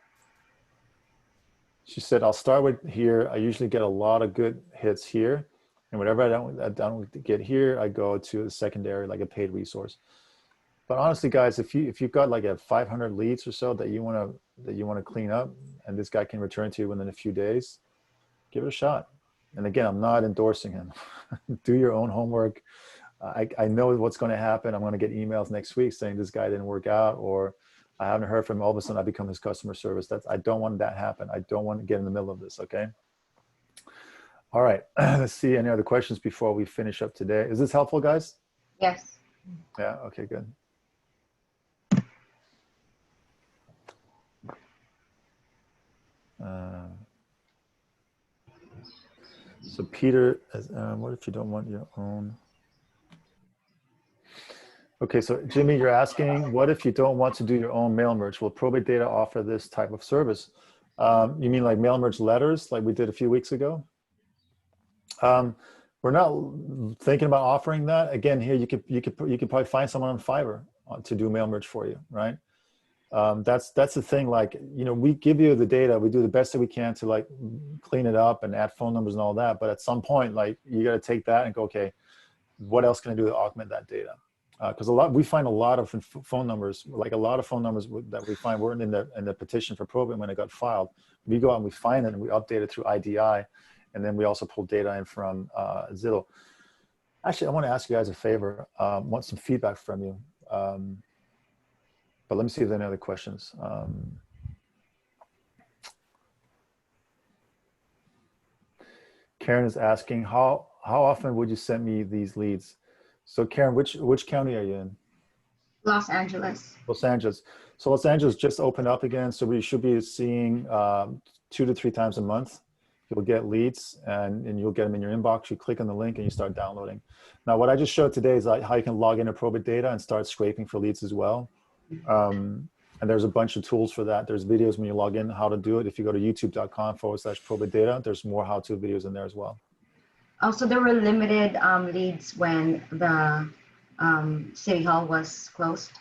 She said, I'll start with here. I usually get a lot of good hits here. And whatever I don't get here, I go to a secondary, like a paid resource. But honestly, guys, if you've got like a 500 leads or so that you want to clean up, and this guy can return to you within a few days, give it a shot. And again, I'm not endorsing him. Do your own homework. I know what's going to happen. I'm going to get emails next week saying this guy didn't work out, or I haven't heard from him. All of a sudden I become his customer service. I don't want that to happen. I don't want to get in the middle of this. Okay. All right. Let's see any other questions before we finish up today. Is this helpful, guys? Yes. Yeah. Okay, good. So Peter, what if you don't want your own? Okay, so Jimmy, you're asking, what if you don't want to do your own mail merge? Will ProbateData offer this type of service? You mean like mail merge letters, like we did a few weeks ago? We're not thinking about offering that. Again, here you could probably find someone on Fiverr to do mail merge for you, right? That's the thing. Like, you know, we give you the data, we do the best that we can to like clean it up and add phone numbers and all that. But at some point, like you got to take that and go, okay, what else can I do to augment that data? Because we find a lot of phone numbers, like a lot of phone numbers that we find weren't in the petition for probate when it got filed. We go out and we find it and we update it through IDI, and then we also pull data in from Zillow. Actually, I want to ask you guys a favor. Want some feedback from you. But let me see if there are any other questions. Karen is asking, how often would you send me these leads? So Karen, which county are you in? Los Angeles. Los Angeles. So Los Angeles just opened up again. So we should be seeing 2 to 3 times a month. You'll get leads and you'll get them in your inbox. You click on the link and you start downloading. Now, what I just showed today is like how you can log into ProbateData and start scraping for leads as well. And there's a bunch of tools for that. There's videos when you log in, how to do it. If you go to youtube.com/ProbateData, there's more how-to videos in there as well. Also, there were limited leads when the City Hall was closed.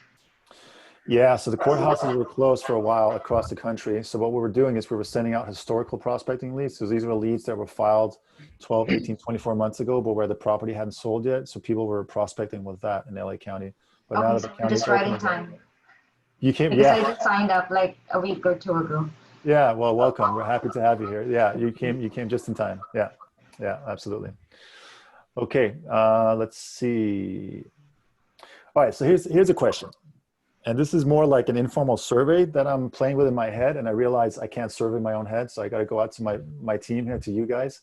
Yeah, so the courthouses were closed for a while across the country. So what we were doing is we were sending out historical prospecting leads. So these were leads that were filed 12, 18, 24 months ago, but where the property hadn't sold yet. So people were prospecting with that in LA County. But now that the county just right in time. You came, because yeah. I just signed up like a week or 2 ago. Yeah, well, welcome. We're happy to have you here. Yeah, you came just in time. Yeah, yeah, absolutely. Okay, let's see. All right, so here's a question. And this is more like an informal survey that I'm playing with in my head, and I realize I can't survey my own head, so I got to go out to my team here, to you guys.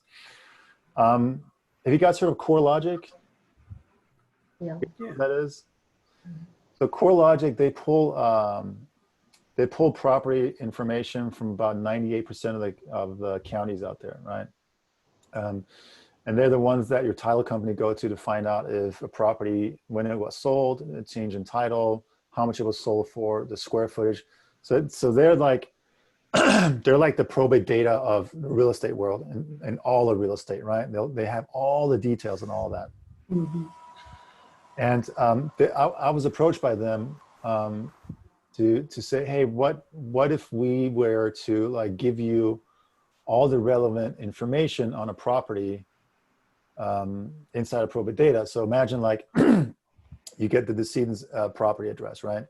Have you got sort of CoreLogic? Yeah. That is. So CoreLogic, they pull property information from about 98% of the counties out there, right? And they're the ones that your title company go to find out if a property, when it was sold, a change in title, how much it was sold for, the square footage. So they're like, they're like the probate data of the real estate world and all of real estate, right? They have all the details and all that. Mm-hmm. And I was approached by them to say, hey, what if we were to like give you all the relevant information on a property inside of ProbateData? So imagine like you get the decedent's property address, right?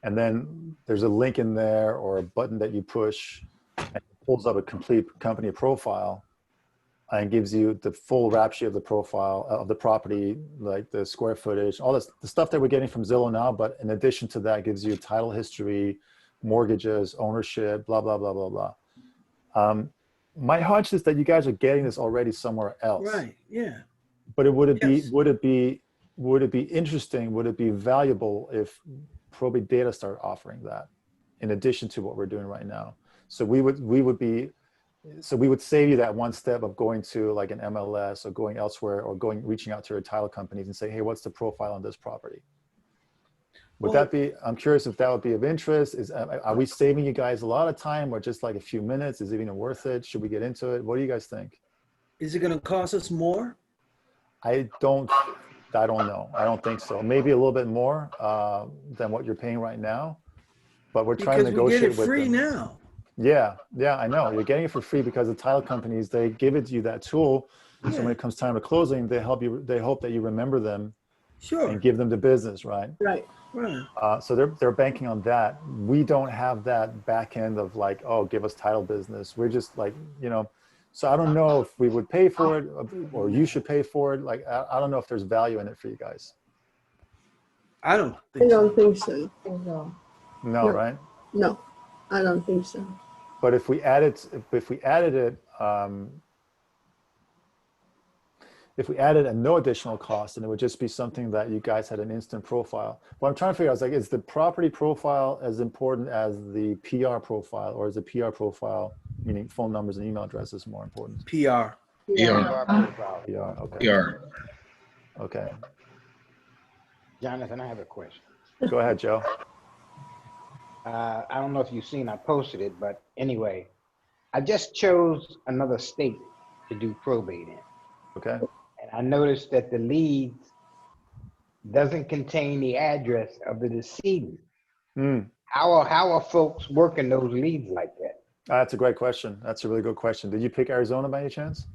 And then there's a link in there or a button that you push and it pulls up a complete company profile and gives you the full rap sheet of the profile of the property, like the square footage, all this, the stuff that we're getting from Zillow now, but in addition to that gives you title history, mortgages, ownership, blah, blah, blah, blah, blah. My hunch is that you guys are getting this already somewhere else. Right, yeah. But would it be interesting, would it be valuable if ProbateData started offering that in addition to what we're doing right now? So we would save you that one step of going to like an MLS or going elsewhere or reaching out to your title companies and say, hey, what's the profile on this property? Would that be, I'm curious if that would be of interest. Are we saving you guys a lot of time or just like a few minutes? Is it even worth it? Should we get into it? What do you guys think? Is it going to cost us more? I don't know. I don't think so. Maybe a little bit more than what you're paying right now, but we're trying to negotiate with them. Because we get it free now. Yeah, I know. You're getting it for free because the title companies, they give it to you, that tool. Yeah. So when it comes time to closing, they hope that you remember them. Sure. And give them the business, right? Right. So they're banking on that. We don't have that back end of like, oh, give us title business. We're just like, so I don't know if we would pay for it or you should pay for it. Like, I don't know if there's value in it for you guys. I don't think so. No, No. right? No, I don't think so. But if we added it, if we added at no additional cost, and it would just be something that you guys had an instant profile. What I'm trying to figure out is like, is the property profile as important as the PR profile, or is the PR profile, meaning phone numbers and email addresses, more important? PR. PR. PR, okay. PR. Okay. Jonathan, I have a question. Go ahead, Joe. I don't know if you've seen, I posted it, but anyway, I just chose another state to do probate in. Okay. And I noticed that the leads doesn't contain the address of the decedent. How are folks working those leads like that? That's a great question. That's a really good question. Did you pick Arizona by any chance?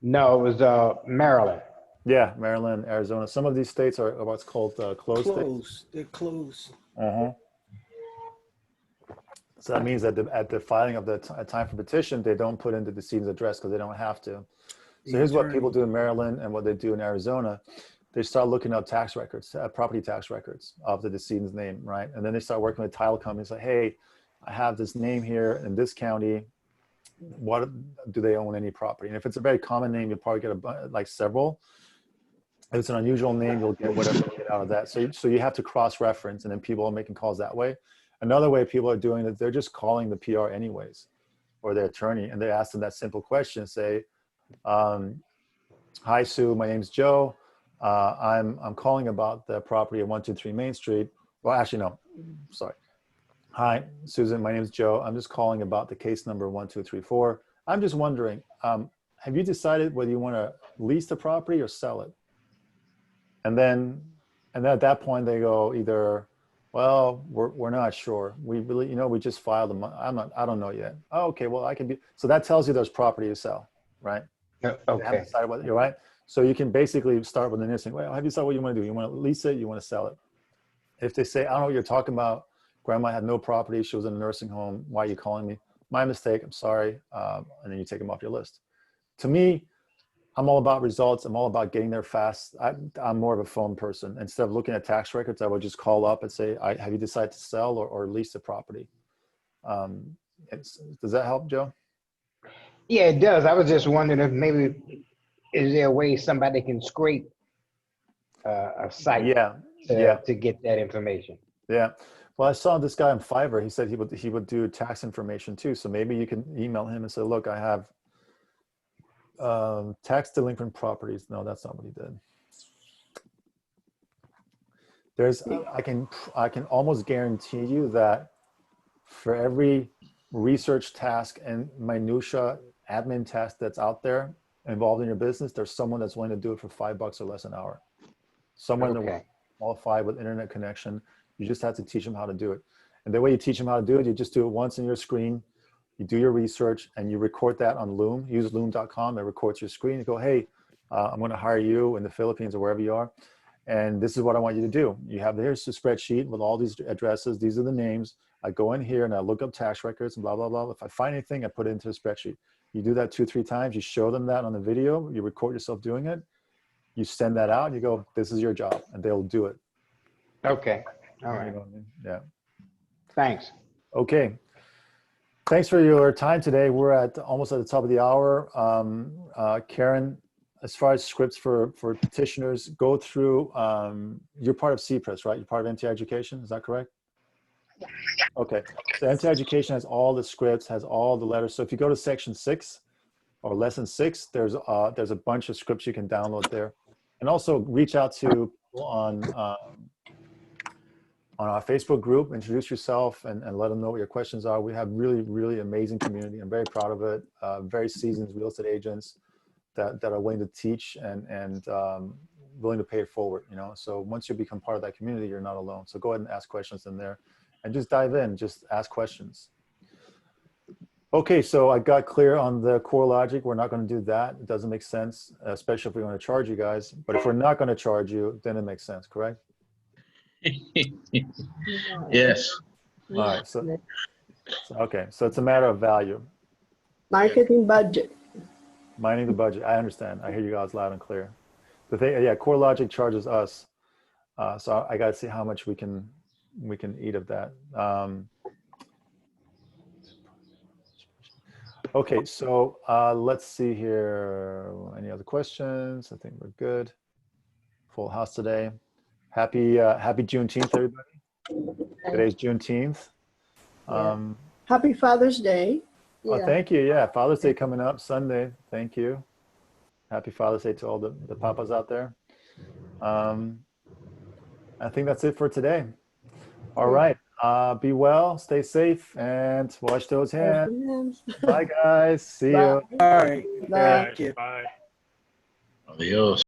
No, it was Maryland. Yeah, Maryland, Arizona. Some of these states are what's called closed states. Closed. They're closed. So that means that at the filing of the time for petition, they don't put in the decedent's address because they don't have to. So here's what people do in Maryland and what they do in Arizona. They start looking up tax records, property tax records of the decedent's name, right? And then they start working with title companies like, hey, I have this name here in this county. What do they own any property? And if it's a very common name, you'll probably get like several. If it's an unusual name, you'll get whatever you get out of that. So you have to cross-reference, and then people are making calls that way. Another way people are doing it, they're just calling the PR anyways, or their attorney, and they ask them that simple question, say, hi, Sue, my name's Joe. I'm calling about the property at 123 Main Street. Well, actually, no, sorry. Hi, Susan, my name's Joe. I'm just calling about the case number 1234. I'm just wondering, have you decided whether you want to lease the property or sell it? And then at that point they go either, well, we're not sure. We really, we just filed them. I don't know yet. Oh, okay, well, I can be. So that tells you there's property to sell, right? Okay. You haven't decided what you're right. So you can basically start with an instinct. Well, have you decided what you want to do? You want to lease it? You want to sell it? If they say, I don't know what you're talking about. Grandma had no property. She was in a nursing home. Why are you calling me? My mistake. I'm sorry. And then you take them off your list. To me, I'm all about results. I'm all about getting there fast. I'm more of a phone person. Instead of looking at tax records, I would just call up and say, have you decided to sell or lease the property? Does that help, Joe? Yeah, it does. I was just wondering if maybe, is there a way somebody can scrape a site to get that information? Yeah. Well, I saw this guy on Fiverr. He said he would do tax information too. So maybe you can email him and say, look, I have tax delinquent properties. No, that's not what he did. I can almost guarantee you that for every research task and minutia admin task that's out there involved in your business, there's someone that's willing to do it for $5 or less an hour. Someone that qualified with internet connection. You just have to teach them how to do it. And the way you teach them how to do it, you just do it once in your screen. You do your research and you record that on Loom. Use loom.com. It records your screen. You go, hey, I'm going to hire you in the Philippines or wherever you are. And this is what I want you to do. Here's the spreadsheet with all these addresses. These are the names. I go in here and I look up tax records and blah, blah, blah. If I find anything, I put it into the spreadsheet. You do that 2-3 times. You show them that on the video. You record yourself doing it. You send that out. You go, this is your job. And they'll do it. Okay. All right. Yeah. Thanks. Okay. Thanks for your time today. We're almost at the top of the hour. Karen, as far as scripts for petitioners, go through, you're part of CPRES, right? You're part of NT Education, is that correct? Yeah. Okay, so NT Education has all the scripts, has all the letters. So if you go to section 6 or lesson 6, there's a bunch of scripts you can download there. And also reach out to people on our Facebook group, introduce yourself and let them know what your questions are. We have really, really amazing community. I'm very proud of it. Very seasoned real estate agents that are willing to teach and willing to pay it forward, So once you become part of that community, you're not alone. So go ahead and ask questions in there and just dive in, just ask questions. Okay, so I got clear on the core logic. We're not going to do that. It doesn't make sense, especially if we want to charge you guys. But if we're not going to charge you, then it makes sense, correct? Yes. All right. So it's a matter of value. Marketing budget. Minding the budget. I understand. I hear you guys loud and clear. The thing, core logic charges us. So I got to see how much we can eat of that. Okay, so let's see here. Any other questions? I think we're good. Full house today. Happy Juneteenth, everybody. Today's Juneteenth. Happy Father's Day. Oh, thank you. Yeah, Father's Day coming up Sunday. Thank you. Happy Father's Day to all the papas out there. I think that's it for today. All right. Be well, stay safe, and wash those hands. Bye, guys. See you. All right. Bye. Thank you. Adios.